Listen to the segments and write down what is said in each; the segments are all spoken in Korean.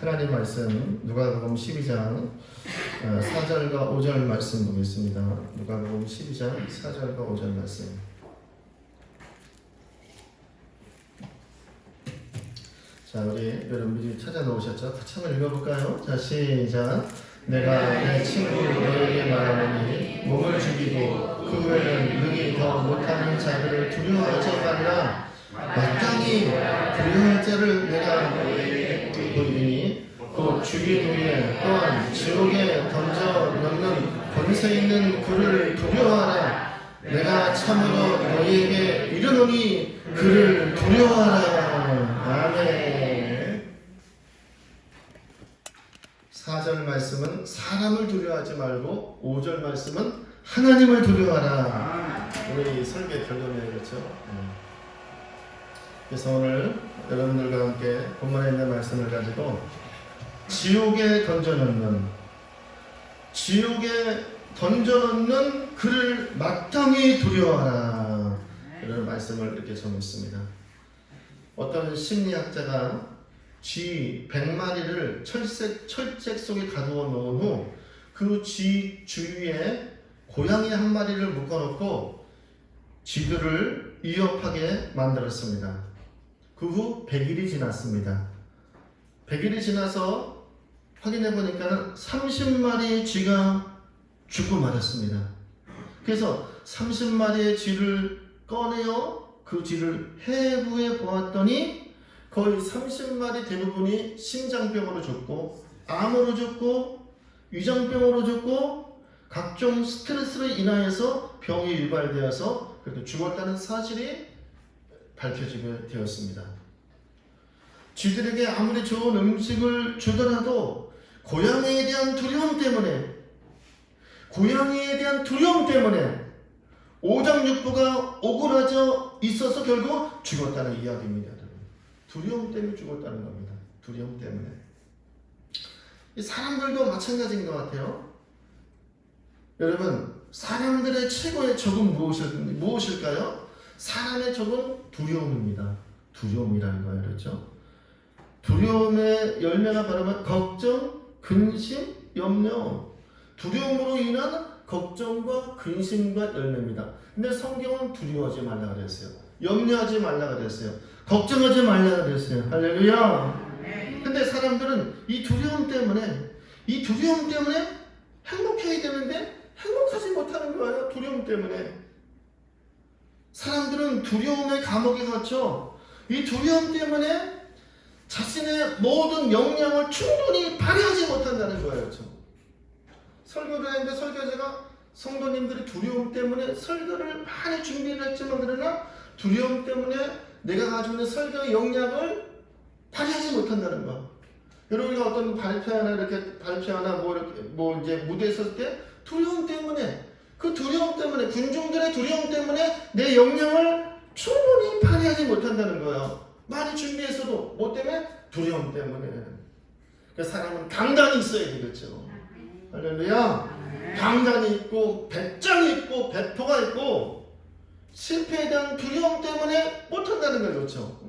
하나님 말씀 누가복음 12장 4절과 5절 말씀 보겠습니다. 누가복음 12장 4절과 5절 말씀. 자, 우리 여러분들이 찾아 놓으셨죠? 같이 한번 읽어볼까요? 자, 시작. 내가 내 친구 너에게 말하노니 몸을 죽이고 그 외에는 능히 더 못하는 자들을 두려워하지 말라. 마땅히 두려워할 자를 내가 너에게 보이니 곧 죽인 후에 또한 지옥에 던져 넣는 권세 있는 그를 두려워하라. 내가 참으로 너희에게 이르노니 그를 두려워하라. 아멘. 4절 말씀은 사람을 두려워하지 말고 5절 말씀은 하나님을 두려워하라. 우리 설교 결론이에요, 그렇죠? 그래서 오늘 여러분들과 함께 본문에 있는 말씀을 가지고 지옥에 던져놓는 그를 마땅히 두려워하라. 이런 말씀을 이렇게 정했습니다. 어떤 심리학자가 쥐 100마리를 철책 속에 가두어 놓은 후 그 쥐 주위에 고양이 한 마리를 묶어놓고 쥐들을 위협하게 만들었습니다. 그 후 100일이 지났습니다. 100일이 지나서 확인해 보니까 30마리의 쥐가 죽고 말았습니다. 그래서 30마리의 쥐를 꺼내어 그 쥐를 해부해 보았더니 거의 30마리 대부분이 심장병으로 죽고 암으로 죽고 위장병으로 죽고 각종 스트레스로 인하여서 병이 유발되어서 그래도 죽었다는 사실이 밝혀지게 되었습니다. 쥐들에게 아무리 좋은 음식을 주더라도 고양이에 대한 두려움 때문에 오장육부가 오그라져 있어서 결국 죽었다는 이야기입니다. 두려움 때문에 죽었다는 겁니다. 두려움 때문에. 사람들도 마찬가지인 것 같아요. 여러분, 사람들의 최고의 적은 무엇일까요? 사람의 적은 두려움입니다. 두려움이라는 거예요. 그렇죠? 두려움의 열매가 바로 걱정, 근심, 염려. 두려움으로 인한 걱정과 근심과 열매입니다. 근데 성경은 두려워하지 말라 그랬어요. 염려하지 말라 그랬어요. 걱정하지 말라 그랬어요. 할렐루야. 근데 사람들은 이 두려움 때문에 행복해야 되는데 행복하지 못하는 거예요. 두려움 때문에. 사람들은 두려움의 감옥에 갇혀 이 두려움 때문에 자신의 모든 역량을 충분히 발휘하지 못한다는 거예요. 설교를 했는데 설교자가 성도님들이 두려움 때문에 설교를 많이 준비를 했지만 그러나 두려움 때문에 내가 가지고 있는 설교의 역량을 발휘하지 못한다는 거. 여러분이 어떤 발표하나 이제 무대에 설 때 두려움 때문에 군중들의 두려움 때문에 내 역량을 충분히 발휘하지 못한다는 거예요. 많이 준비했어도 뭐 때문에? 두려움 때문에. 그래서 사람은 강단이 있어야 되겠죠. 할렐루야. 강단이 있고 배짱이 있고 배포가 있고 실패에 대한 두려움 때문에 못한다는 거예요. 그렇죠?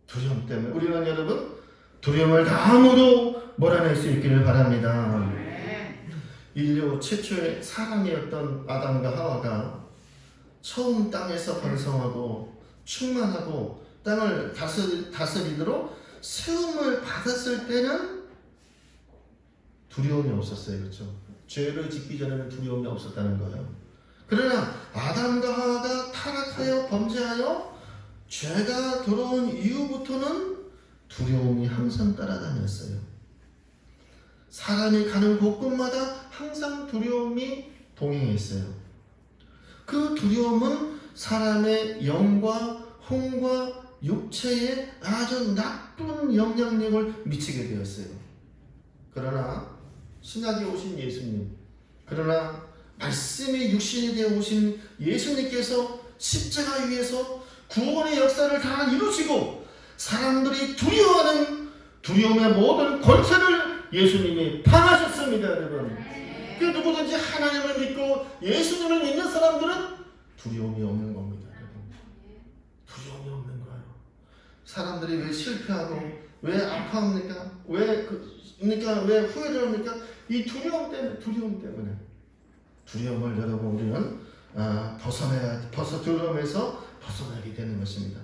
두려움 때문에 우리는 여러분 두려움을 다함으로 몰아낼 수 있기를 바랍니다. 인류 최초의 사람이었던 아담과 하와가 처음 땅에서 번성하고 충만하고 땅을 다스리도록 세움을 받았을 때는 두려움이 없었어요. 그렇죠? 죄를 짓기 전에는 두려움이 없었다는 거예요. 그러나 아담과 하와가 타락하여 범죄하여 죄가 들어온 이후부터는 두려움이 항상 따라다녔어요. 사람이 가는 곳곳마다 항상 두려움이 동행했어요. 그 두려움은 사람의 영과 혼과 육체에 아주 나쁜 영향력을 미치게 되었어요. 그러나 신약에 오신 예수님, 그러나 말씀이 육신이 되어 오신 예수님께서 십자가 위에서 구원의 역사를 다 이루시고 사람들이 두려워하는 두려움의 모든 권세를 예수님이 당하셨습니다. 여러분. 그 누구든지 하나님을 믿고 예수님을 믿는 사람들은 두려움이 없는 겁니다. 여러분. 두려움이 없는 거예요. 사람들이 왜 실패하고 왜 아파합니까? 그러니까 왜 후회를 합니까? 이 두려움 때문에. 두려움을 여러분 우리는 두려움에서 벗어나게 되는 것입니다.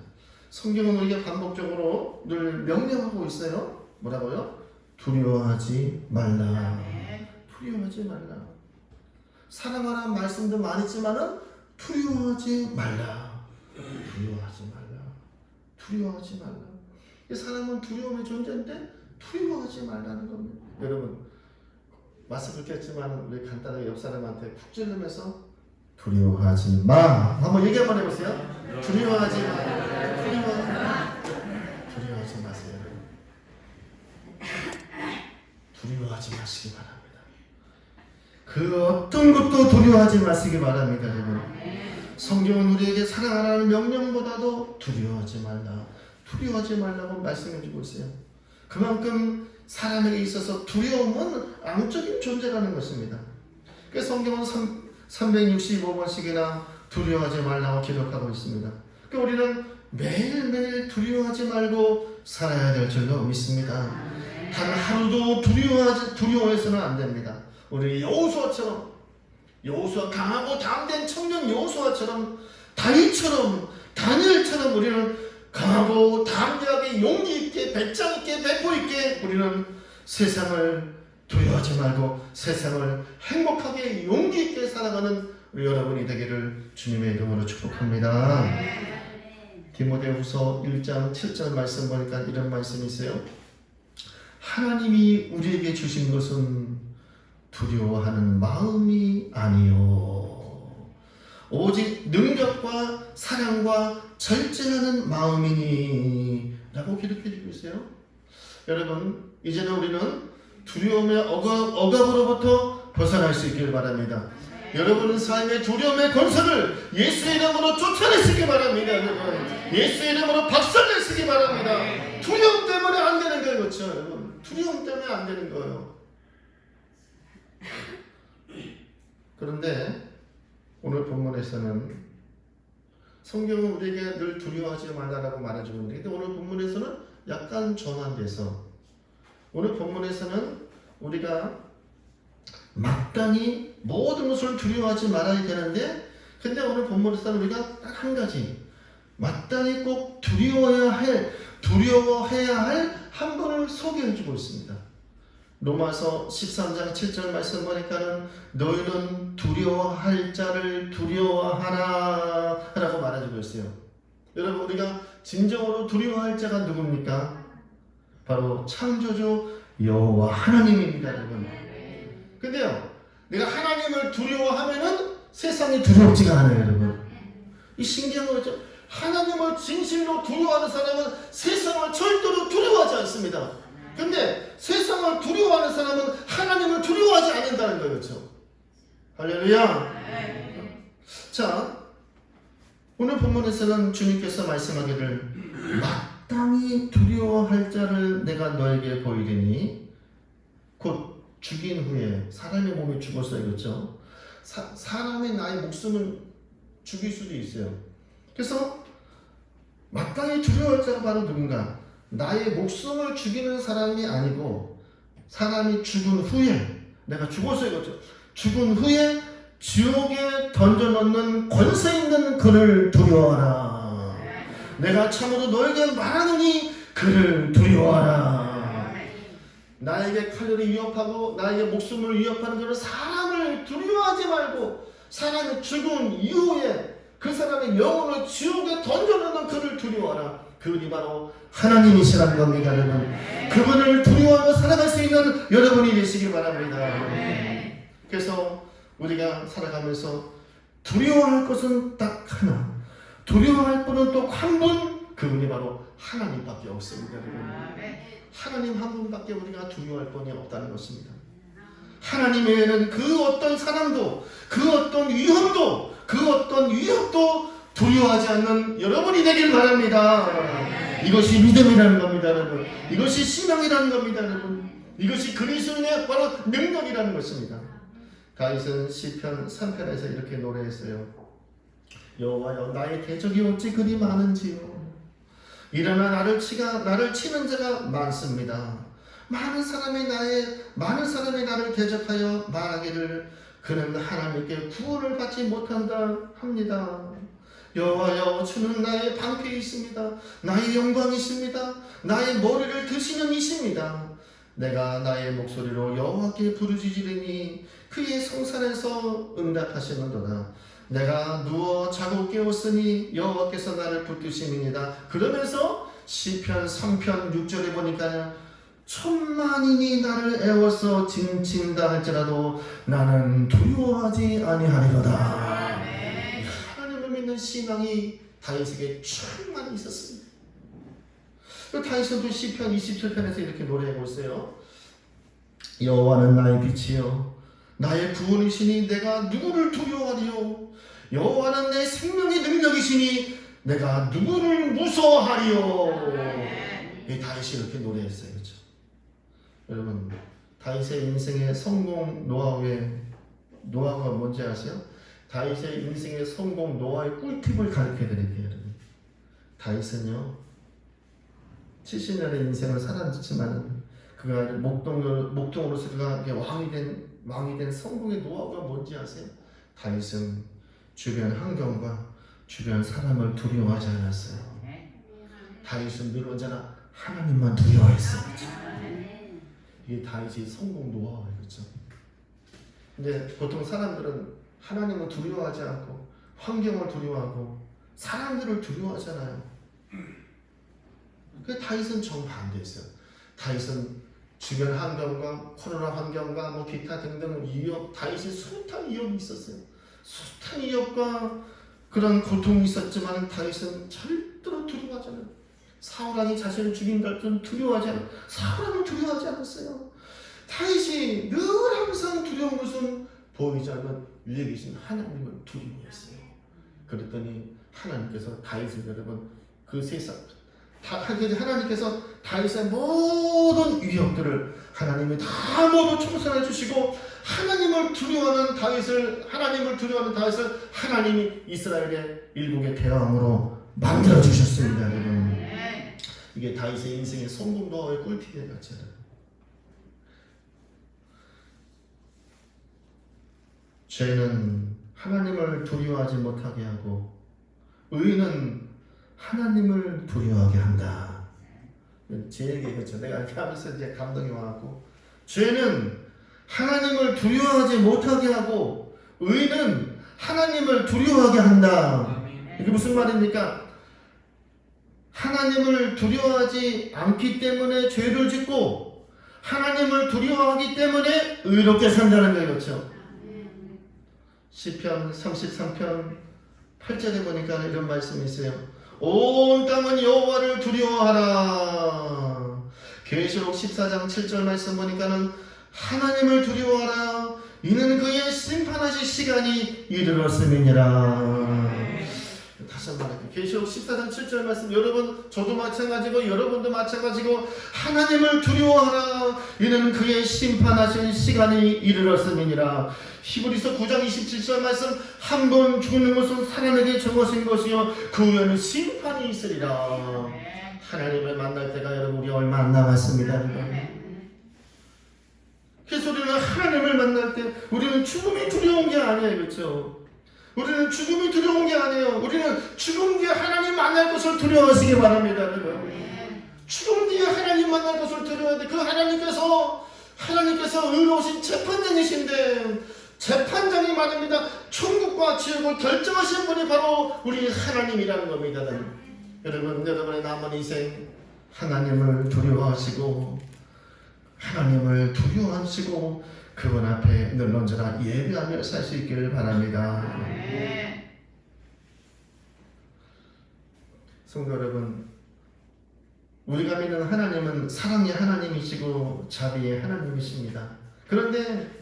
성경은 우리가 반복적으로 늘 명령하고 있어요. 뭐라고요? 두려워하지 말라. 두려워하지 말라. 사랑하라는 말씀도 많이 있지만은 두려워하지 말라. 두려워하지 말라. 두려워하지 말라. 이 사람은 두려움의 존재인데 두려워하지 말라는 겁니다. 여러분 마스크 꼈지만 우리 간단하게 옆 사람한테 푹 찔르면서 두려워하지 마. 한번 얘기 한번 해보세요. 두려워하지 마. 두려워하지 마세요. 두려워하지 마시기 바랍니다. 그 어떤 것도 두려워하지 마시기 바랍니다. 여러분. 성경은 우리에게 사랑하라는 명령보다도 두려워하지 말라고 말씀해주고 있어요. 그만큼 사람에게 있어서 두려움은 암적인 존재라는 것입니다. 그래서 성경은 365번씩이나 두려워하지 말라고 기록하고 있습니다. 그러니까 우리는 매일매일 두려워하지 말고 살아야 될 줄로 믿습니다. 단 하루도 두려워해서는 안 됩니다. 우리 여호수아처럼, 강하고 담대한 청년 여호수아처럼, 다윗처럼, 다니엘처럼 우리는 강하고 담대하게 용기 있게, 배짱 있게, 배포 있게 우리는 세상을 두려워하지 말고 세상을 행복하게 용기 있게 살아가는 우리 여러분이 되기를 주님의 이름으로 축복합니다. 디모데후서 1장 7절 말씀 보니까 이런 말씀이 있어요. 하나님이 우리에게 주신 것은 두려워하는 마음이 아니요 오직 능력과 사랑과 절제하는 마음이니 라고 기록해주고 있어요. 여러분 이제는 우리는 두려움의 억압으로부터 벗어날 수 있길 바랍니다. 여러분의 삶의 두려움의 권세를 예수의 이름으로 쫓아내시기 바랍니다. 여러분 예수의 이름으로 박살내시기 바랍니다. 두려움 때문에 안 되는 거예요. 그렇죠 여러분? 두려움 때문에 안 되는 거예요. 그런데 오늘 본문에서는 성경은 우리에게 늘 두려워하지 말라라고 말해주고 있는데 오늘 본문에서는 약간 전환돼서 오늘 본문에서는 우리가 마땅히 모든 것을 두려워하지 말아야 되는데 근데 오늘 본문에서는 우리가 딱 한 가지 마땅히 꼭 두려워해야 할 한 분을 소개해주고 있습니다. 로마서 13장 7절 말씀 보니까는 너희는 두려워할 자를 두려워하라 라고 말해주고 있어요. 여러분 우리가 진정으로 두려워할 자가 누굽니까? 바로 창조주 여호와 하나님입니다. 여러분. 근데요 내가 하나님을 두려워하면은 세상이 두렵지가 않아요. 여러분 이 신기한 거죠. 하나님을 진실로 두려워하는 사람은 세상을 절대로 두려워하지 않습니다. 근데 세상을 두려워하는 사람은 하나님을 두려워하지 않는다는 거예요. 그렇죠? 할렐루야. 자 오늘 본문에서는 주님께서 말씀하기를 마땅히 두려워할 자를 내가 너에게 보이리니 곧 죽인 후에 사람의 몸이 죽었어요. 그렇죠? 사람의 나의 목숨을 죽일 수도 있어요. 그래서 마땅히 두려워할 자가 바로 누군가? 나의 목숨을 죽이는 사람이 아니고 사람이 죽은 후에 내가 죽었어요. 그렇죠? 죽은 후에 지옥에 던져넣는 권세 있는 그를 두려워하라. 내가 참으로 너에게 말하노니 그를 두려워하라. 나에게 칼날을 위협하고 나에게 목숨을 위협하는 그런 사람을 두려워하지 말고 사람이 죽은 이후에 그 사람의 영혼을 지옥에 던져넣는 그를 두려워하라. 그분이 바로 하나님이시라는 겁니다. 여러분 그분을 두려워하며 살아갈 수 있는 여러분이 되시길 바랍니다. 그래서 우리가 살아가면서 두려워할 것은 딱 하나, 두려워할 분은 또 한 분, 그분이 바로 하나님밖에 없습니다. 여러분. 하나님 한 분밖에 우리가 두려워할 분이 없다는 것입니다. 하나님 외에는 그 어떤 사람도, 그 어떤 위험도, 그 어떤 위협도 두려워하지 않는 여러분이 되길 바랍니다. 이것이 믿음이라는 겁니다. 여러분. 이것이 신앙이라는 겁니다. 여러분. 이것이 그리스도인의 바로 능력이라는 것입니다. 다윗은 시편 3편에서 이렇게 노래했어요. 여호와여 나의 대적이 어찌 그리 많은지요. 일어나 나를 치는 자가 많습니다. 많은 사람이 나를 대적하여 말하기를 그는 하나님께 구원을 받지 못한다 합니다. 여호와여, 주는 나의 방패에 있습니다. 나의 영광이십니다. 나의 머리를 드시는 이십니다. 내가 나의 목소리로 여호와께 부르짖으리니 그의 성산에서 응답하시는도다. 내가 누워 자고 깨웠으니 여호와께서 나를 붙드심이니이다. 그러면서 시편 3편 6절에 보니까 천만인이 나를 애워서 징친다 할지라도 나는 두려워하지 아니하리로다. 하나님을 믿는 신앙이 다윗에게 충만히 있었습니다. 다윗은 또 시편 27편에서 이렇게 노래하고 있어요. 여호와는 나의 빛이요 나의 구원이시니 내가 누구를 두려워하리요. 여호와는 내 생명의 능력이시니 내가 누구를 무서워하리요. 이 다윗이 이렇게 노래했어요. 그렇죠? 여러분, 다윗의 인생의 성공 노하우가 뭔지 아세요? 다윗의 인생의 성공 노하우의 꿀팁을 가르쳐 드릴게요. 다윗은요 70년의 인생을 살았지만 그가 목동으로서 그가 왕이 된 성공의 노하우가 뭔지 아세요? 다윗은 주변 환경과 주변 사람을 두려워하지 않았어요. 다윗은 늘 언제나 하나님만 두려워했어요. 이게 다윗의 성공 노하우예요. 그렇죠? 근데 보통 사람들은 하나님을 두려워하지 않고 환경을 두려워하고 사람들을 두려워하잖아요. 그 다윗은 정반대였어요. 다윗은 주변 환경과 코로나 환경과 뭐 기타 등등 위협, 다윗은 숱한 위협이 있었어요. 숱한 위협과 그런 고통이 있었지만 다윗은 절대로 두려워하지 않아요. 사울왕이 자신을 죽인다 할때는 두려워하지 않아요. 사울왕을 두려워하지 않았어요. 다윗이 늘 항상 두려운 것은 보이지 않는 위에 계신 하나님을 두려워했어요. 그랬더니 하나님께서 다윗을 여러분 그 세상 하나님께서 다윗의 모든 위협들을 하나님이 다 모두 청산해 주시고 하나님을 두려워하는 다윗을 하나님이 이스라엘의 일국의 대왕으로 만들어 주셨습니다. 여러분, 이게 다윗의 인생의 성공 노하우의 꿀팁에 같이 죄는 하나님을 두려워하지 못하게 하고 의는 하나님을 두려워하게 한다. 제 얘기겠죠. 내가 이렇게 하면서 이제 감동이 와갖고 죄는 하나님을 두려워하지 못하게 하고 의는 하나님을 두려워하게 한다. 이게 무슨 말입니까? 하나님을 두려워하지 않기 때문에 죄를 짓고 하나님을 두려워하기 때문에 의롭게 산다는 거예요. 그렇죠? 시편 33편 8절에 보니까 이런 말씀이 있어요. 온 땅은 여호와를 두려워하라. 계시록 14장 7절 말씀 보니까는 하나님을 두려워하라. 이는 그의 심판하실 시간이 이르렀음이니라. 다시 한번 할게요. 계시록 14장 7절 말씀, 여러분 저도 마찬가지고 여러분도 마찬가지고 하나님을 두려워하라. 이는 그의 심판하실 시간이 이르렀음이니라. 히브리서 9장 27절 말씀, 한 번 죽는 것은 사람에게 정하신 것이요 그 후에는 심판이 있으리라. 하나님을 만날 때가 여러분 우리 얼마 안 남았습니다. 그래서 우리는 하나님을 만날 때 우리는 죽음이 두려운 게 아니에요. 그렇죠? 우리는 죽음이 두려운 게 아니에요. 우리는 죽음 뒤에 하나님 만날 것을 두려워하시기 바랍니다. 죽음 뒤에 하나님 만날 것을 두려워해야 돼. 그 하나님께서 의로우신 재판장이신데, 재판장이 말입니다. 천국과 지옥을 결정하신 분이 바로 우리 하나님이라는 겁니다. 여러분의 남은 인생 하나님을 두려워하시고 그분 앞에 늘 언제나 예배하며 살 수 있기를 바랍니다. 성도 여러분, 우리가 믿는 하나님은 사랑의 하나님이시고 자비의 하나님이십니다. 그런데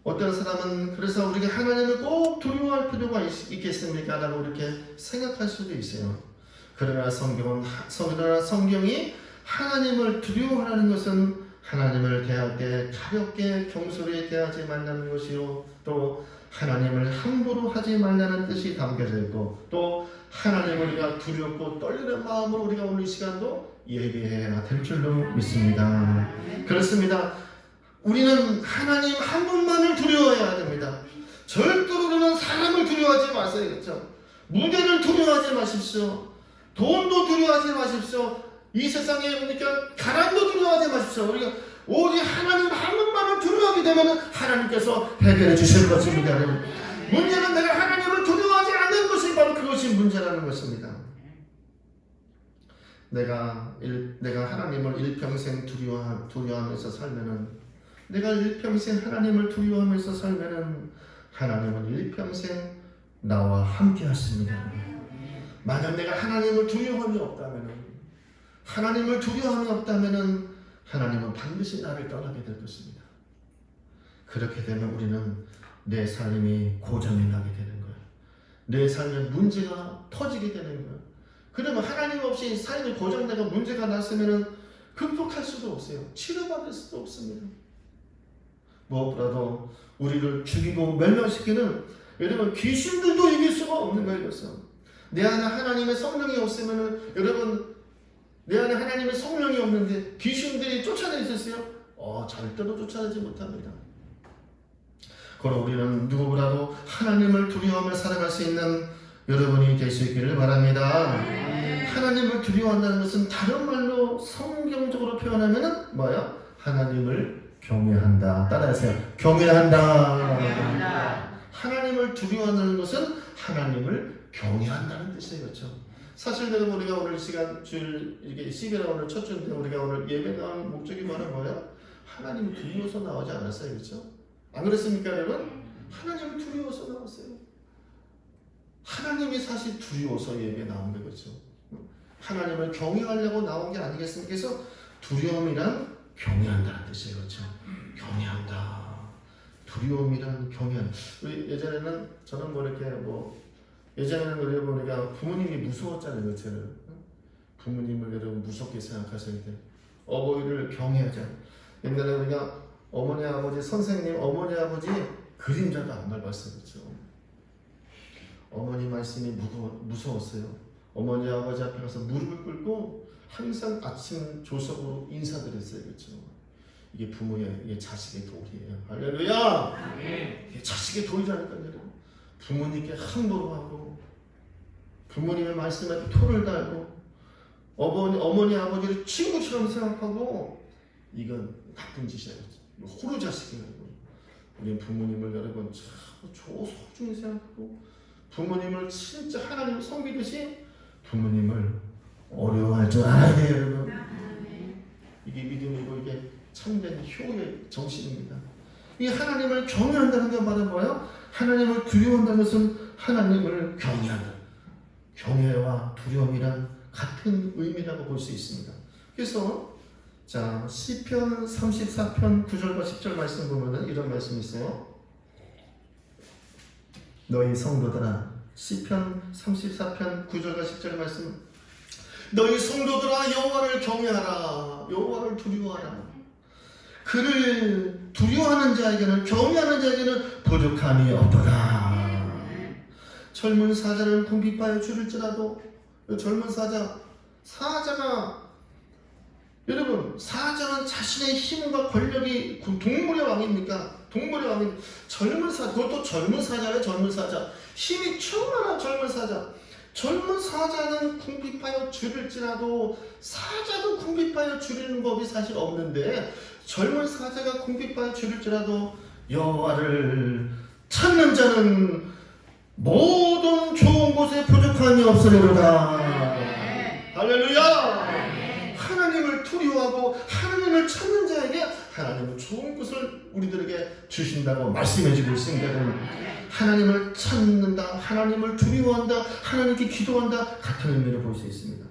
어떤 사람은 그래서 우리가 하나님을 꼭 두려워할 필요가 있겠습니까? 라고 이렇게 생각할 수도 있어요. 그러나 성경이 하나님을 두려워하는 것은 하나님을 대할 때 가볍게 경솔히 대하지 말라는 것이요, 또 하나님을 함부로 하지 말라는 뜻이 담겨져 있고, 또 하나님을 우리가 두렵고 떨리는 마음으로 우리가 오늘 이 시간도 예배해야 될 줄로 믿습니다. 그렇습니다. 우리는 하나님 한 분만을 두려워해야 됩니다. 절대로 우리는 사람을 두려워하지 마세요. 그렇죠? 무대를 두려워하지 마십시오. 돈도 두려워하지 마십시오. 이 세상에 그러니까 가난도 두려워하지 마십시오. 우리가 오직 하나님 한 분만을 두려워하게 되면 하나님께서 해결해 주실 것입니다. 문제는 내가 하나님을 두려워하지 않는 것이 바로 그것이 문제라는 것입니다. 내가 하나님을 일평생 두려워하면서 살면은, 내가 일평생 하나님을 두려워하면서 살면은 하나님은 일평생 나와 함께 하십니다. 만약 내가 하나님을 두려워함이 없다면은, 하나님은 반드시 나를 떠나게 될 것입니다. 그렇게 되면 우리는 내 삶이 고장이 나게 되는 거예요. 내 삶에 문제가 터지게 되는 거예요. 그러면 하나님 없이 삶이 고장나고 문제가 났으면 극복할 수도 없어요. 치료받을 수도 없습니다. 무엇보다도 우리를 죽이고 멸망시키는, 여러분, 귀신들도 이길 수가 없는 거예요. 그래서 내 안에 하나님의 성령이 없으면, 여러분, 내 안에 하나님의 성령이 없는데 귀신들이 쫓아내셨어요? 절대로 쫓아내지 못합니다. 그럼 우리는 누구보다도 하나님을 두려워하며 살아갈 수 있는 여러분이 되시기를 바랍니다. 하나님을 두려워한다는 것은 다른 말로 성경적으로 표현하면 뭐예요? 하나님을 경외한다. 따라하세요. 경외한다. 하나님을 두려워한다는 것은 하나님을 경외한다는 뜻이에요. 그렇죠? 사실 우리가 오늘 시간 주일 이게 10일에 오늘 첫 주인데 우리가 오늘 예배 나온 목적이 뭐예요? 하나님을 두려워서 나오지 않았어요. 그렇죠? 안 그렇습니까, 여러분? 하나님을 두려워서 나왔어요. 하나님이 사실 두려워서 예배 나온 거 그렇죠? 하나님을 경외하려고 나온 게 아니겠습니까? 그래서 두려움이란 경외한다는 뜻이에요. 그렇죠? 경외한다. 두려움이란 경외한다. 우리 예전에는 저는 예전에는 우리가 부모님이 무서웠잖아요. 그렇죠? 부모님을 여러분 무섭게 생각하셔야 돼요. 어버이를 경외하자. 옛날에 우리가 어머니 아버지 선생님, 어머니 아버지 그림자도 안 밟았어요. 그렇죠? 어머니 말씀이 무서웠어요. 어머니 아버지 앞에 가서 무릎을 꿇고 항상 아침 조석으로 인사드렸어요. 그렇죠? 이게 이게 자식의 도리예요. 할렐루야! 이게 자식의 도리라니까요. 여러분. 부모님께 함부로 하고 부모님의 말씀에 토를 달고 어머니 아버지를 친구처럼 생각하고, 이건 나쁜 짓이에요. 호루자식이에요. 우리 부모님을 여러분 소중히 생각하고 부모님을 진짜 하나님을 섬기듯이 부모님을 어려워할 줄 알아야 돼요. 여러분. 이게 믿음이고 이게 참된 효의 정신입니다. 이 하나님을 경외한다는 게 말은 뭐예요? 하나님을 두려워한다는 것은 하나님을 경외한다. 경외와 두려움이란 같은 의미라고 볼 수 있습니다. 그래서 자, 시편 34편 9절과 10절 말씀 보면은 이런 말씀이 있어요. 너희 성도들아, 시편 34편 9절과 10절 말씀, 너희 성도들아 여호와를 경외하라. 여호와를 두려워하라. 그를 두려워하는 자에게는, 경외하는 자에게는 부족함이 없도다. 젊은 사자는 궁핍하여 줄일지라도, 젊은 사자가 여러분, 사자는 자신의 힘과 권력이 동물의 왕입니까? 동물의 왕입니다. 젊은 사자, 그것도 젊은 사자예요. 젊은 사자, 힘이 충만한 젊은 사자. 젊은 사자는 궁핍하여 줄일지라도, 사자도 궁핍하여 줄이는 법이 사실 없는데, 젊은 사자가 궁핍하여 줄일지라도 여호와를 찾는 자는 모든 좋은 곳에 부족함이 없으리로다. 할렐루야. 하나님을 두려워하고 하나님을 찾는 자에게 하나님은 좋은 것을 우리들에게 주신다고 말씀해주고 있습니다. 하나님을 찾는다, 하나님을 두려워한다, 하나님께 기도한다, 같은 의미를 볼 수 있습니다.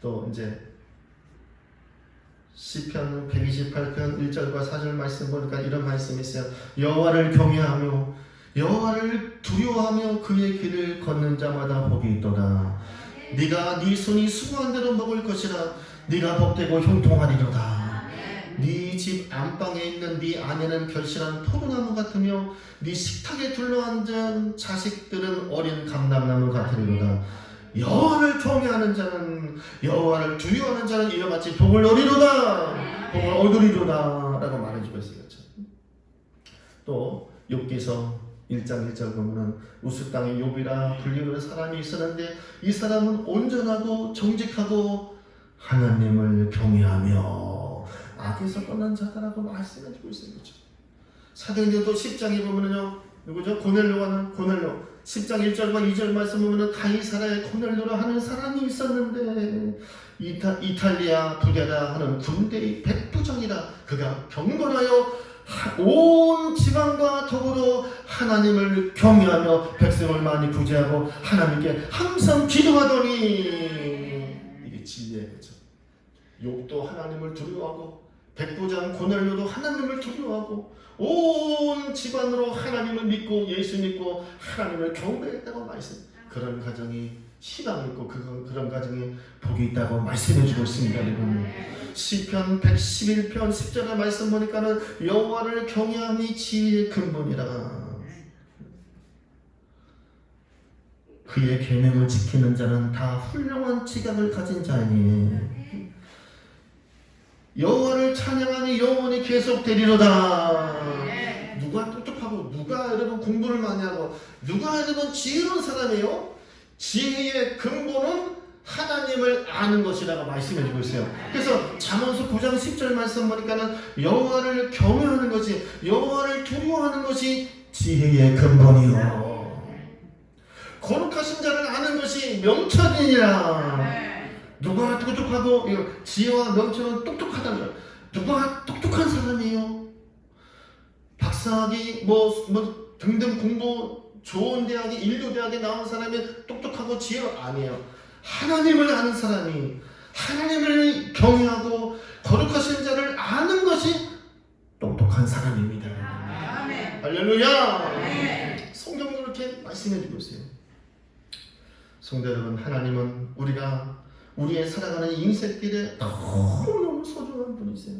또 이제 시편 128편 1절과 4절 말씀 보니까 이런 말씀이 있어요. 여호와를 경외하며 여호와를 두려워하며 그의 길을 걷는 자마다 복이 있도다. 네가 네 손이 수고한 대로 먹을 것이라. 네가 복되고 형통하리로다. 네 집 안방에 있는 네 아내는 결실한 포도나무 같으며 네 식탁에 둘러앉은 자식들은 어린 감람나무 같으리로다. 여호와를 경외하는 자는, 여호와를 두려워하는 자는 이와 같이 복을 얻으리로다. 복을 얻으리로다 라고 말해주고 있어요. 또 욥기서 1장 1절 보면은 우스 땅에 욥이라 불리는 사람이 있었는데 이 사람은 온전하고 정직하고 하나님을 경외하며 악에서 떠난 자다라고 말씀해주고 있어요. 그렇죠? 사도행전도 10장에 보면은요, 누구죠? 고넬료가, 고넬료 10장 1절과 2절 말씀 보면은 가이사라에 고넬료라 하는 사람이 있었는데 이탈리아 부대라 하는 군대의 백부장이라. 그가 경건하여 온 지방과 더불어 하나님을 경외하며 백성을 많이 구제하고 하나님께 항상 기도하더니. 이게 진리예요. 그렇죠? 욥도 하나님을 두려워하고 백부장 고넬료도 하나님을 두려워하고 온 집안으로 하나님을 믿고 예수 믿고 하나님을 경배했다고 말씀. 그런 가정이 희망이 있고 그런 가정에 복이 있다고 말씀해주고 있습니다. 여러분. 시편 111편 10절의 말씀 보니까는 여호와를 경외함이 지혜의 근본이라. 그의 계명을 지키는 자는 다 훌륭한 지각을 가진 자이니 여호와를 찬양하니 영원히 계속되리로다. 누가 똑똑하고 누가 여러분 공부를 많이 하고 누가 여러분 지혜로운 사람이에요? 지혜의 근본은 하나님을 아는 것이라고 말씀해주고 있어요. 그래서 잠언서 9장 10절 말씀 보니까는 여호와를 경외하는 것이, 여호와를 두려워하는 것이 지혜의 근본이요. 거룩하신 자를 아는 것이 명철이니라. 누가 똑똑하고 지혜와 명철은 똑똑하다는 거예요. 누가 똑똑한 사람이에요? 박사학위 뭐 등등 공부 좋은 대학에 인류대학에 나온 사람이 똑똑하고 지혜가 아니에요. 하나님을 아는 사람이 하나님을 경외하고 거룩하신 자를 아는 것이 똑똑한 사람입니다. 아멘. 할렐루야. 아멘. 성경은 그렇게 말씀해주고 있어요. 성도 여러분, 하나님은 우리의 살아가는 인생길에 너무너무 소중한 분이세요.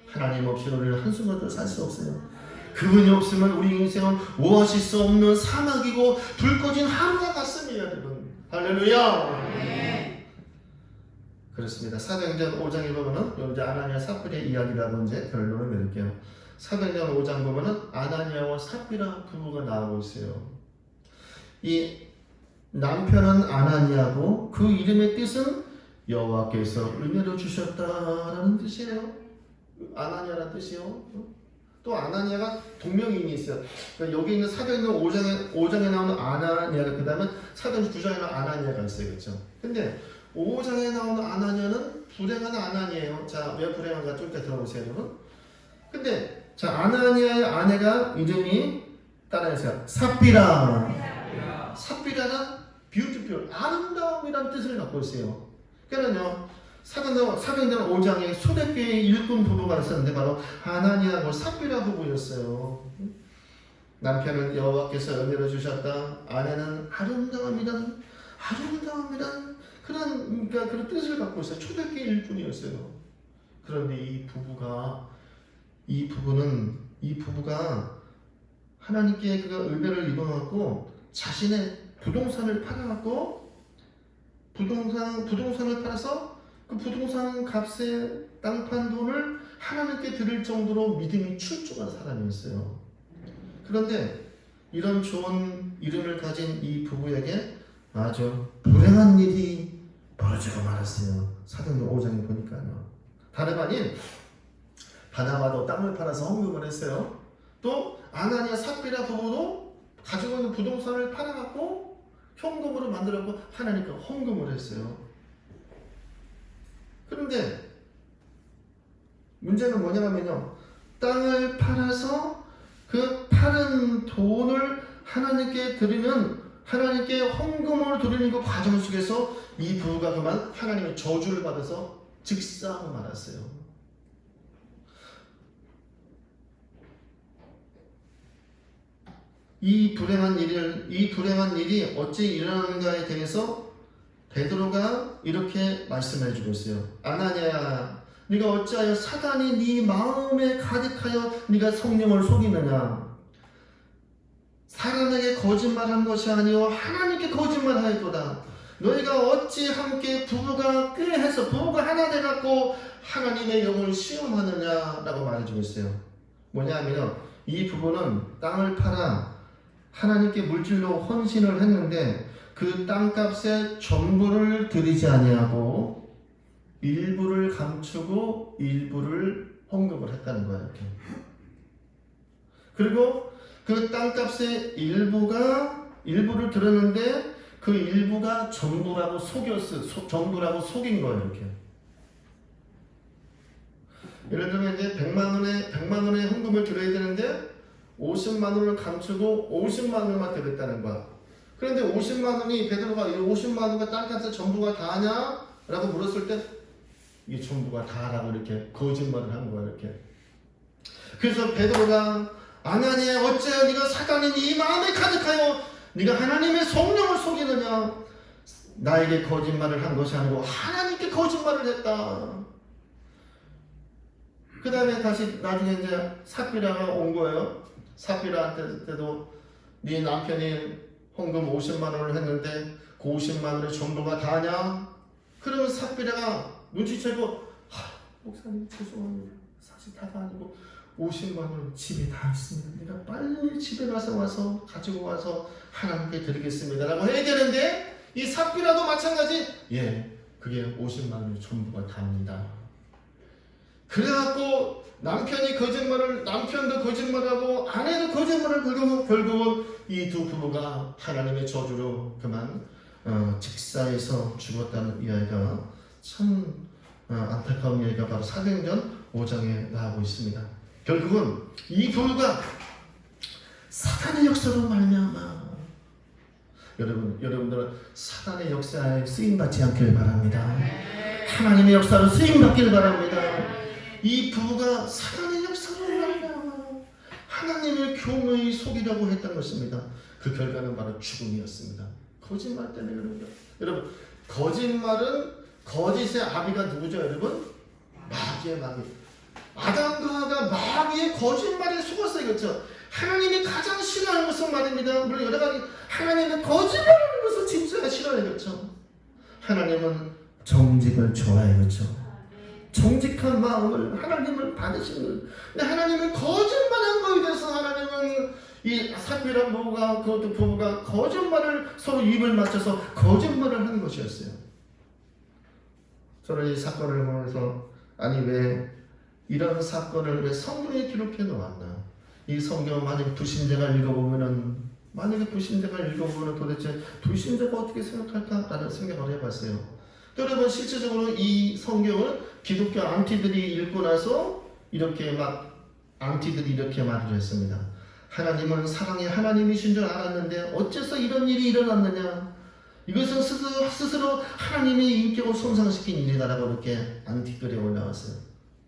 하나님 없이 우리는 한순간도 살 수 없어요. 그분이 없으면 우리 인생은 오아실 수 없는 사막이고 불 꺼진 하루와 같습니다. 여러분. 할렐루야. 네. 그렇습니다. 사도행전 5장에 보면은 이제 아나니아 삽비라의 이야기라고 이제 결론을 맺을게요. 사도행전 5장 보면은 아나니아와 삽비라 부부가 나오고 있어요. 이 남편은 아나니아고 그 이름의 뜻은 여호와께서 은혜를 주셨다라는 뜻이에요. 아나니아라는 뜻이요. 또 아나니아가 동명이인이 있어요. 그러니까 여기 있는 사도행전 5장에 나오는 아나니아가, 그 다음에 사도행전 9장에 나오는 아나니아가 있어요. 그렇죠? 근데 5장에 나오는 아나니아는 불행한 아나니아예요. 자, 왜 불행한가 좀 이따 들어보세요, 여러분. 근데 자, 아나니아의 아내가 이름이 따라해서요. 삽비라. 삽비라는 beautiful, 아름다움이라는 뜻을 갖고 있어요. 그러니까요. 사도행전 5장에 초대교회의 일꾼 부부가 있었는데 바로 아나니아하고 삽비라 부부였어요. 남편은 여호와께서 은혜를 주셨다. 아내는 아름다움이란 그런 뜻을 갖고 있어요. 초대교회 일꾼이었어요. 그런데 이 부부가 하나님께 그가 은혜를 입어갖고 자신의 부동산을 팔아갖고 부동산을 팔아서 그 부동산 값에 땅 판 돈을 하나님께 드릴 정도로 믿음이 출중한 사람이었어요. 그런데 이런 좋은 이름을 가진 이 부부에게 아주 불행한 일이 벌어지고 말았어요. 사도행전 5장에 보니까요. 다름 아닌 바나바도 땅을 팔아서 헌금을 했어요. 또 아나니아 삽비라 부부도 가지고 있는 부동산을 팔아갖고 현금으로 만들었고 하나님께 헌금을 했어요. 그런데 문제는 뭐냐면요, 땅을 팔아서 그 파는 돈을 하나님께 헌금으로 드리는 그 과정 속에서 이 부부가 그만 하나님의 저주를 받아서 즉사하고 말았어요. 이 불행한 일이 어찌 일어나는가에 대해서 베드로가 이렇게 말씀해 주고 있어요. 아나니아야, 네가 어찌하여 사단이 네 마음에 가득하여 네가 성령을 속이느냐. 사람에게 거짓말한 것이 아니요 하나님께 거짓말하였도다. 너희가 어찌 함께 부부가 꾀해서 부부가 하나 돼갖고 하나님의 영을 시험하느냐라고 말해주고 있어요. 뭐냐면요, 이 부부는 땅을 팔아 하나님께 물질로 헌신을 했는데 그 땅값의 전부를 드리지 아니하고 일부를 감추고 일부를 헌금을 했다는 거예요. 이렇게. 그리고 그 땅값의 일부를 들었는데 그 일부가 전부라고 전부라고 속인 거예요. 이렇게. 예를 들면 이제 100만 원의 헌금을 드려야 되는데 50만 원을 감추고 50만 원만 드렸다는 거야. 그런데 50만 원이 베드로가 50만 원과 땅값의 전부가 다냐? 라고 물었을 때 이게 전부가 다라고 이렇게 거짓말을 한 거야. 이렇게. 그래서 베드로가 아나니야 어째요 네가 사단이 네 마음에 가득하여 네가 하나님의 성령을 속이느냐. 나에게 거짓말을 한 것이 아니고 하나님께 거짓말을 했다. 그 다음에 다시 나중에 이제 삽비라가 온 거예요. 삽비라한테도 네 남편이 헌금 50만 원을 했는데 그 50만 원의 전부가 다냐? 그러면 삽비라가 눈치채고 목사님 죄송합니다. 사실 다가 아니고 50만 원 집에 다 있습니다. 내가 빨리 집에 와서 가지고 와서 하나님께 드리겠습니다 라고 해야 되는데 이 삽비라도 마찬가지 예 그게 50만 원의 전부가 답니다. 그래갖고 남편도 거짓말하고 아내도 거짓말을 결국은 이 두 부부가 하나님의 저주로 그만 직사에서 죽었다는 이야기가 참 안타까운 이야기가 바로 사도행전 5장에 나오고 있습니다. 결국은 이 부부가 사단의 역사로 말미암아 여러분들은 사단의 역사에 쓰임받지 않길 바랍니다. 하나님의 역사로 쓰임받길 바랍니다. 이 부부가 사단의 역사로 말미암아 하나님을 교묘히 속이려고 했던 것입니다. 그 결과는 바로 죽음이었습니다. 거짓말 때문에 여러분 거짓말은 거짓의 아비가 누구죠 여러분? 마귀의 마귀. 아담과 하와가 마귀의 거짓말에 속았어요. 그렇죠? 하나님이 가장 싫어하는 것은 말입니다. 물론 여러 가지 하나님은 거짓말하는 것을 진짜 싫어해요. 그렇죠? 하나님은 정직을 좋아해요. 그렇죠? 정직한 마음을 하나님을 받으시는. 근데 하나님은 거짓말한 거에 대해서 하나님은 이 삽비라 부부가 거짓말을 서로 입을 맞춰서 거짓말을 한 것이었어요. 저는 이 사건을 보면서 아니 왜 이런 사건을 왜 성경에 기록해 놓았나? 이 성경 만약에 불신자가 읽어보면은 도대체 불신자가 어떻게 생각할까라는 생각을 해봤어요. 여러분 실제적으로 이 성경을 기독교 안티들이 읽고 나서 안티들이 이렇게 말을 했습니다. 하나님은 사랑의 하나님이신 줄 알았는데 어째서 이런 일이 일어났느냐? 이것은 스스로 하나님의 인격을 손상시킨 일이다라고 이렇게 안티글이 올라왔어요.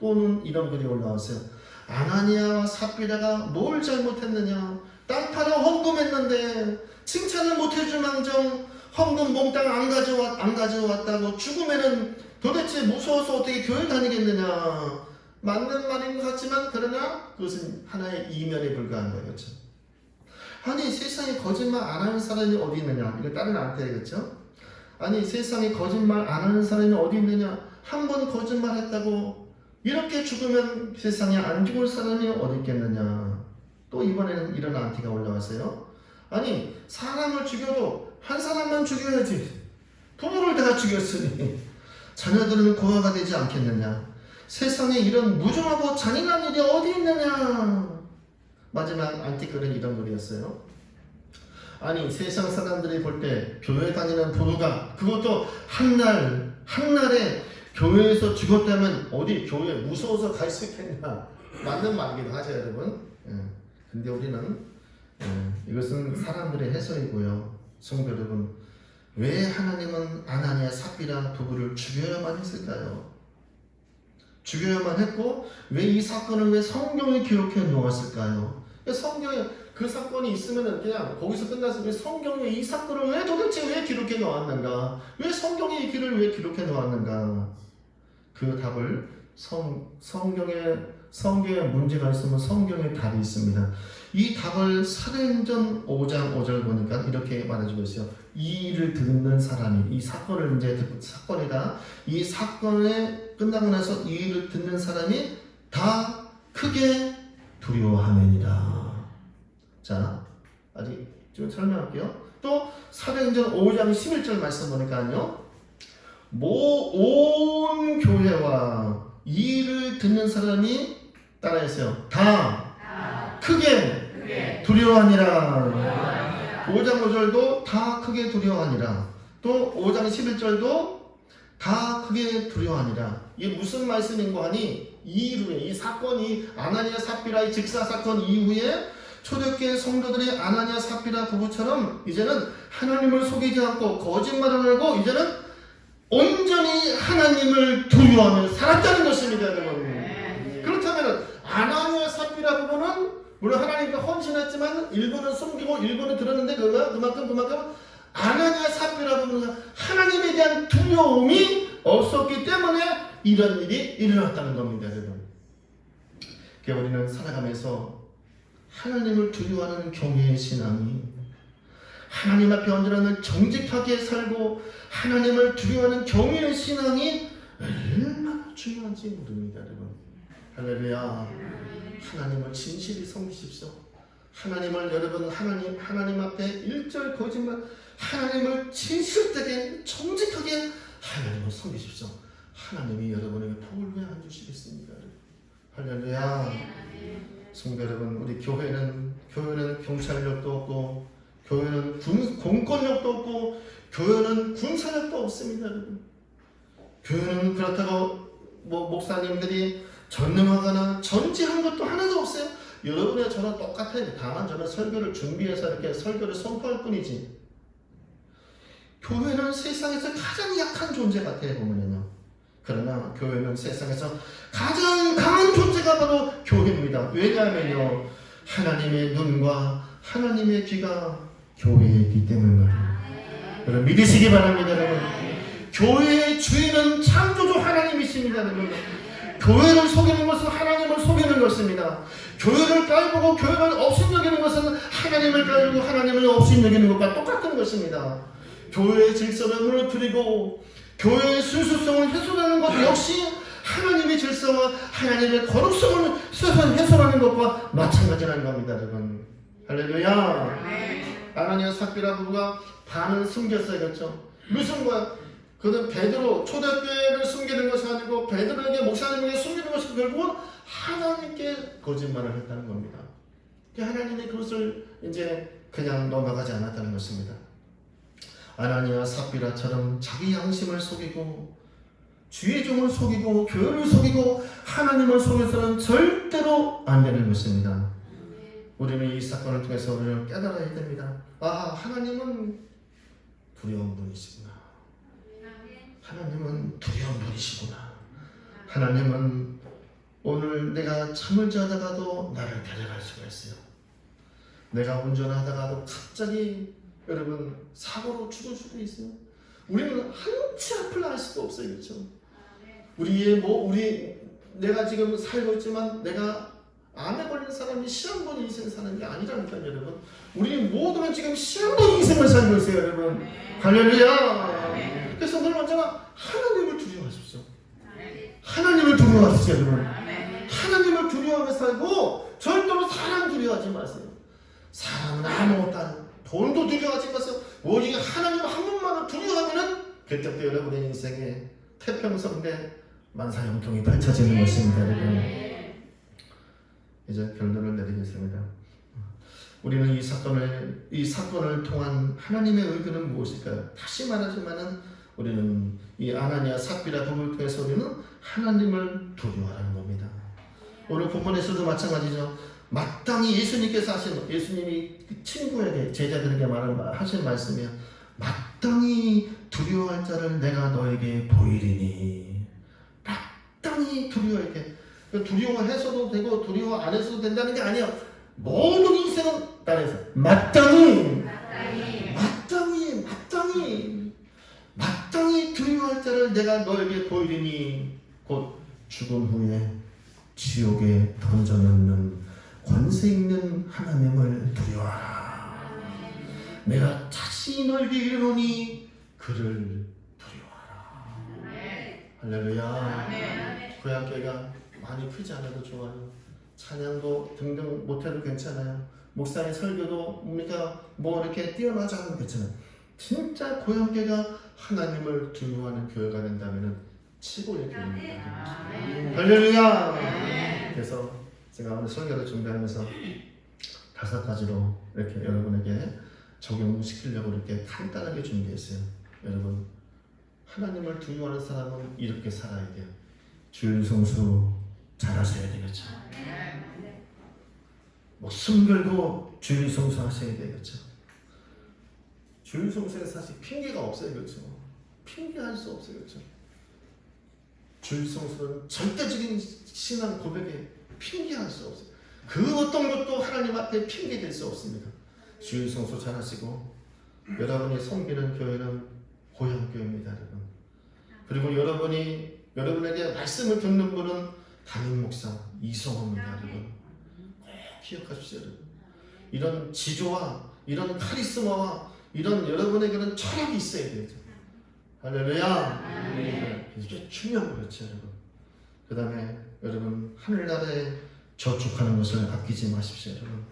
또는 이런 글이 올라왔어요. 아나니아와 삽비라가 뭘 잘못했느냐? 땅 팔아 헌금했는데 칭찬을 못해줄망정 헌금 몽땅 안 가져왔다고 죽으면은 도대체 무서워서 어떻게 교회 다니겠느냐? 맞는 말인 것 같지만 그러나 그것은 하나의 이면에 불과한 거예요. 그렇죠? 아니 세상에 거짓말 안 하는 사람이 어디 있느냐? 이거 다른 안테에 그렇죠? 아니 세상에 거짓말 안 하는 사람이 어디 있느냐? 한 번 거짓말 했다고 이렇게 죽으면 세상에 안 죽을 사람이 어디 있겠느냐? 또 이번에는 이런 안티가 올라왔어요. 아니 사람을 죽여도 한 사람만 죽여야지. 부모를 다 죽였으니 자녀들은 고아가 되지 않겠느냐? 세상에 이런 무정하고 잔인한 일이 어디 있느냐? 마지막 안티글은 이런 글이었어요. 아니 세상 사람들이 볼 때 교회 다니는 부부가 그것도 한날에 교회에서 죽었다면 어디 교회 무서워서 갈 수 있겠냐? 맞는 말이기도 하죠 여러분. 근데 우리는 이것은 사람들의 해석이고요. 성도 여러분, 왜 하나님은 아나니아 삽비라 부부를 죽여야만 했을까요? 죽여야만 했고 왜 이 사건을 왜 성경에 기록해 놓았을까요? 성경에 그 사건이 있으면 그냥 거기서 끝나서 왜 성경에 이 사건을 왜 도대체 왜 기록해 놓았는가? 왜 성경에 이 길을 왜 기록해 놓았는가? 그 답을 성경에 문제가 있으면 성경에 답이 있습니다. 이 답을 사도행전 5장 5절 보니까 이렇게 말해주고 있어요. 이 일을 듣는 사람이, 이 사건을 이제 사건이다. 이 사건에 끝나고 나서 이 일을 듣는 사람이 다 크게 두려워하느니라. 자, 아직 좀 설명할게요. 또 사도행전 5장 11절 말씀 보니까요. 온 교회와 이 일을 듣는 사람이 따라했어요. 다 크게 두려워하니라. 5장 5절도 다 크게 두려워하니라. 또 5장 11절도 다 크게 두려워하니라. 이게 무슨 말씀인고 하니 이 이후에 이 사건이 아나니아 삽비라의 직사 사건 이후에 초대교회 성도들이 아나니아 삽비라 부부처럼 이제는 하나님을 속이지 않고 거짓말을 하고 이제는 온전히 하나님을 두려워하며 살았다는 것입니다, 여러분. 그렇다면 아나니아 삽비라 부부는 물론 하나님께 헌신했지만 일부는 숨기고 일부는 들었는데 그만큼 아나니아 삽비라 부부는 하나님에 대한 두려움이 없었기 때문에 이런 일이 일어났다는 겁니다, 여러분. 우리는 살아가면서 하나님을 두려워하는 경외의 신앙이 하나님 앞에 언제나 정직하게 살고 하나님을 두려워하는 경외의 신앙이 얼마나 중요한지 모릅니다, 여러분. 할렐루야. 하나님을 진실히 섬기십시오. 하나님을 여러분 하나님 앞에 일절 거짓말 하나님을 진실되게 정직하게 하나님을 섬기십시오. 하나님이 여러분에게 복을 왜 안 주시겠습니까? 할렐루야. 성도 여러분, 우리 교회는 경찰력도 없고 교회는 공권력도 없고 교회는 군사력도 없습니다, 여러분. 교회는 그렇다고 목사님들이 전능하거나 전지한 것도 하나도 없어요. 여러분의 저는 똑같아요. 다만 저는 설교를 준비해서 이렇게 설교를 선포할 뿐이지. 교회는 세상에서 가장 약한 존재 같아요, 보면요. 그러나 교회는 세상에서 가장 강한 존재가 바로 교회입니다. 왜냐하면요, 하나님의 눈과 하나님의 귀가 교회에 있기 때문입니다. 여러분 믿으시기 바랍니다, 여러분. 교회의 주인은 창조주 하나님이십니다, 여러분. 교회를 속이는 것은 하나님을 속이는 것입니다. 교회를 깔보고 교회를 업신여기는 것은 하나님을 깔고 하나님을 업신여기는 것과 똑같은 것입니다. 교회의 질서를 무너뜨리고 교회의 순수성을 훼손하는 것 역시 하나님의 질서와 하나님의 거룩성을 훼손하는 것과 마찬가지라는 겁니다, 여러분. 할렐루야. 아나니아 삽비라 부부가 반은 숨겼어요, 그렇죠? 무슨 거야? 그는 베드로 초대교회를 숨기는 것이 아니고 베드로에게 목사님에게 숨기는 것이 결국은 하나님께 거짓말을 했다는 겁니다. 하나님이 그것을 이제 그냥 넘어가지 않았다는 것입니다. 아나니아 삽비라처럼 자기 양심을 속이고 주의 종을 속이고 교회를 속이고 하나님을 속여서는 절대로 안 되는 것입니다. 우리는 이 사건을 통해서 우리는 깨달아야 됩니다. 하나님은 두려운 분이시구나. 하나님은 두려운 분이시구나. 하나님은 오늘 내가 잠을 자다가도 나를 데려갈 수가 있어요. 내가 운전하다가도 갑자기 여러분 사고로 죽을 수도 있어요. 우리는 한치 앞을 알 수도 없어요, 그렇죠? 내가 지금 살고 있지만 내가 암에 걸린 사람이 시한번 인생 사는 게 아니라니까, 여러분. 우리 모두는 지금 시한번 인생을 살고 있어요, 여러분. 할렐루야. 그래서 늘 언제나 하나님을 두려워하십시오. 하나님을 두려워하십시오, 여러분. 하나님을 두려워하며 살고 절대로 사람 두려워하지 마세요. 사람은 아무것도 안 해요. 돈도 두려워하지 마세요. 오직 하나님 한 분만을 두려워하면 그때부터 여러분의 인생에 태평성대 만사형통이 펼쳐지는 것입니다, 여러분. 이제 결론을 내리겠습니다. 우리는 이 사건을 통한 하나님의 의도는 무엇일까요? 다시 말하지만은 우리는 이 아나니아 삽비라 부부를 통해서 우리는 하나님을 두려워하는 겁니다. 오늘 본문에서도 마찬가지죠. 마땅히 예수님이 친구에게 제자들에게 하신 말씀이야. 마땅히 두려워할 자를 내가 너에게 보이리니. 마땅히 두려워해야 돼. 두려워해서도 되고 두려워 안 해서도 된다는 게 아니야. 모든 인생은 따라서 마땅히 두려워할 자를 내가 너에게 보이리니 곧 죽음 후에 지옥에 던져놓는 권세 있는 하나님을 두려워하라. 내가 다시 너에게 이르노니 그를 두려워하라. 할렐루야. 고향교회가 많이 크지 않아도 좋아요. 찬양도 등등 못해도 괜찮아요. 목사의 설교도 우리가 뭐 이렇게 뛰어나지 않아도 괜찮아요. 진짜 고향교회가 하나님을 두려워하는 교회가 된다면 최고의 교회입니다. 할렐루야. 그래서 제가 오늘 설교를 준비하면서 5가지로 이렇게 여러분에게 적용시키려고 이렇게 간단하게 준비했어요. 여러분, 하나님을 두려워하는 사람은 이렇게 살아야 돼요. 주일 성수 잘하셔야 되겠죠. 목숨 걸고 주일 성수 하셔야 되겠죠. 주일 성수에 사실 핑계가 없어요, 그렇죠? 핑계할 수 없어요, 그렇죠? 주일 성수는 절대적인 신앙 고백에 핑계할 수 없어요. 그 어떤 것도 하나님 앞에 핑계 될 수 없습니다. 주일 성수 잘하시고 여러분이 섬기는 교회는 고향교회입니다, 여러분. 그리고 여러분에게 말씀을 듣는 분은 담임 목사 이성호입니다, 여러분. 꼭 기억하십시오, 여러분. 이런 지조와 이런 카리스마와 이런 여러분의 그런 철학이 있어야 되죠. 할렐루야. 네. 이게 중요한 거였죠, 여러분. 그 다음에 여러분, 하늘나라에 저축하는 것을 아끼지 마십시오, 여러분.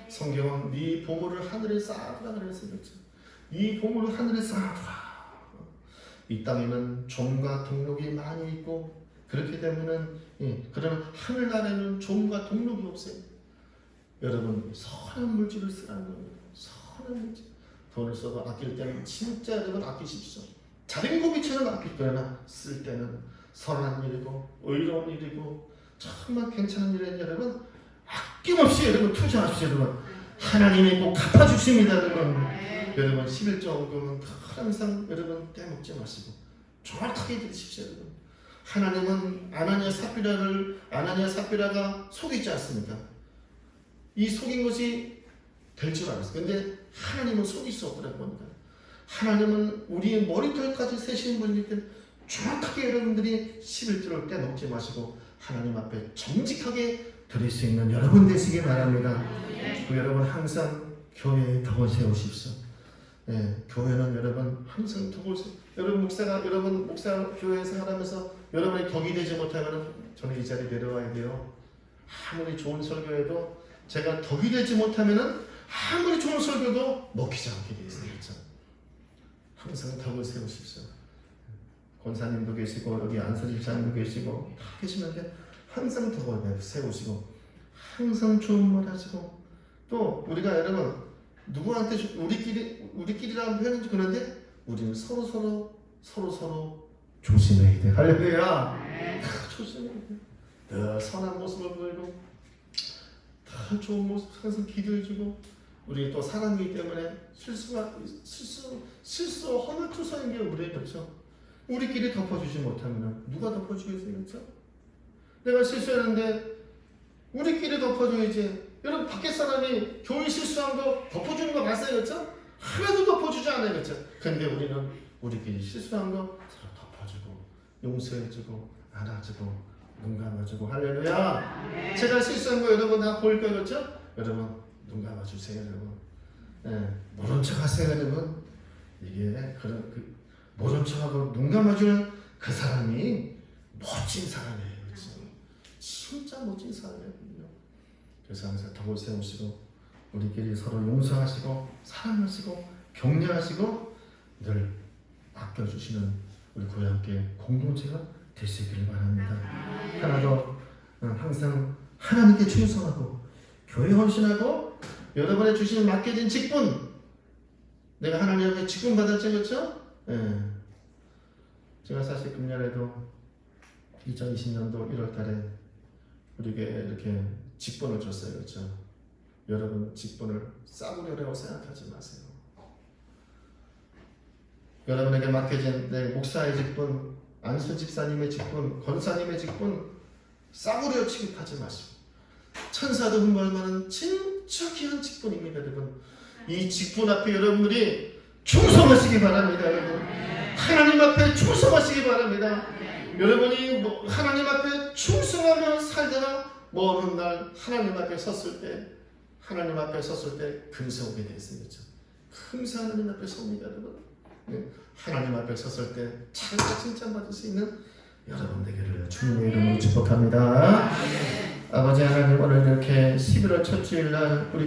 성경은 네 보물을 하늘에 쌓아두라 그랬어요, 그렇죠? 이 보물을 하늘에 쌓아두라. 이 땅에는 좀과 동록이 많이 있고 그렇게 되면은 그러면 하늘나라에는 좀과 동록이 없어요. 여러분, 선한 물질을 쓰라는 거예요. 선한 물질. 돈을 써도 아낄 때는 진짜 여러분 아끼십시오. 작은 고기처럼 아낄 거나 쓸 때는 선한 일이고 의로운 일이고 정말 괜찮은 일은 여러분 아낌없이 여러분 투자하십시오. 여러분 하나님이 꼭 갚아주십니다. 여러분 11조금은 항상 여러분 떼먹지 마시고 정확하게 들으십시오. 여러분 하나님은 아나니아 삽비라가 속이지 않습니까? 이 속인 것이 될 줄 알았어요. 근데 하나님은 속일 수 없더라고 합니다. 하나님은 우리의 머리털까지 세신 분이기 때문에 정확하게 여러분들이 11조를 떼먹지 마시고 하나님 앞에 정직하게 드릴 수 있는 여러분 되시기 바랍니다. 그 여러분 항상 교회에 덕을 세우십시오. 교회는 여러분 항상 덕을 세우십시오. 여러분 목사 교회에서 하면서 여러분이 덕이 되지 못하면 저는 이 자리에 내려와야 돼요. 아무리 좋은 설교해도 제가 덕이 되지 못하면 아무리 좋은 설교도 먹히지 않게 되어 있어요. 그렇죠? 항상 덕을 세우십시오. 권사님도 계시고 여기 안서집사님도 계시고 다 계시는데 항상 덕을 세우시고 항상 좋은 말 하시고 또 우리가 여러분 누구한테 우리끼리라는 표현인지 그런데 우리는 서로 조심해야 돼. 할렐루야. 조심해야 돼. 늘 선한 모습을 보이고 다 좋은 모습 항상 기도해주고 우리 또 사람이기 때문에 실수 허물투성인 게 우리의 그렇죠. 우리끼리 덮어주지 못하면 누가 덮어주겠어요, 그렇죠? 내가 실수했는데 우리끼리 덮어줘야지. 여러분 밖에 사람이 교회 실수한 거 덮어주는 거 봤어요, 그렇죠? 하나도 덮어주지 않아요, 그렇죠? 근데 우리는 우리끼리 실수한 거 서로 덮어주고 용서해주고 안아주고 눈 감아주고 할렐루야. 제가 실수한 거 여러분 다 보일 거예요, 그렇죠? 여러분 눈 감아주세요, 여러분. 모른 척 하세요, 여러분. 이게 모른 척하고 눈 감아주는 그 사람이 멋진 사람이에요, 그렇죠? 진짜 멋진 사람이에요. 그래서 항상 덕을 세우시고 우리끼리 서로 용서하시고 사랑하시고 격려하시고 늘 아껴주시는 우리 고향교회 공동체가 되시길 바랍니다. 하나 더 항상 하나님께 충성하고 교회 헌신하고 여러분의 주신 맡겨진 직분 내가 하나님의 직분 받았죠, 그렇죠? 제가 사실 금년에도 2020년도 1월달에 우리에게 이렇게 직분을 줬어요, 그렇죠? 여러분 직분을 싸구려라고 생각하지 마세요. 여러분에게 맡겨진 내 목사의 직분, 안수 집사님의 직분, 권사님의 직분 싸구려 취급하지 마시고 천사도 흠모할 만한 진짜 귀한 직분입니다, 여러분. 이 직분 앞에 여러분들이 충성하시기 바랍니다, 여러분. 하나님 앞에 충성하시기 바랍니다. 여러분이 하나님 앞에 충성하며 살다가 어느 날 하나님 앞에 섰을 때 금세 오게 되어 있습니다. 금세 하나님 앞에 섭니다, 여러분. 하나님 앞에 섰을 때 차례가 칭찬받을 수 있는 여러분 되기를 주님의 이름으로 축복합니다. 아버지 하나님, 오늘 이렇게 11월 첫 주일 날 우리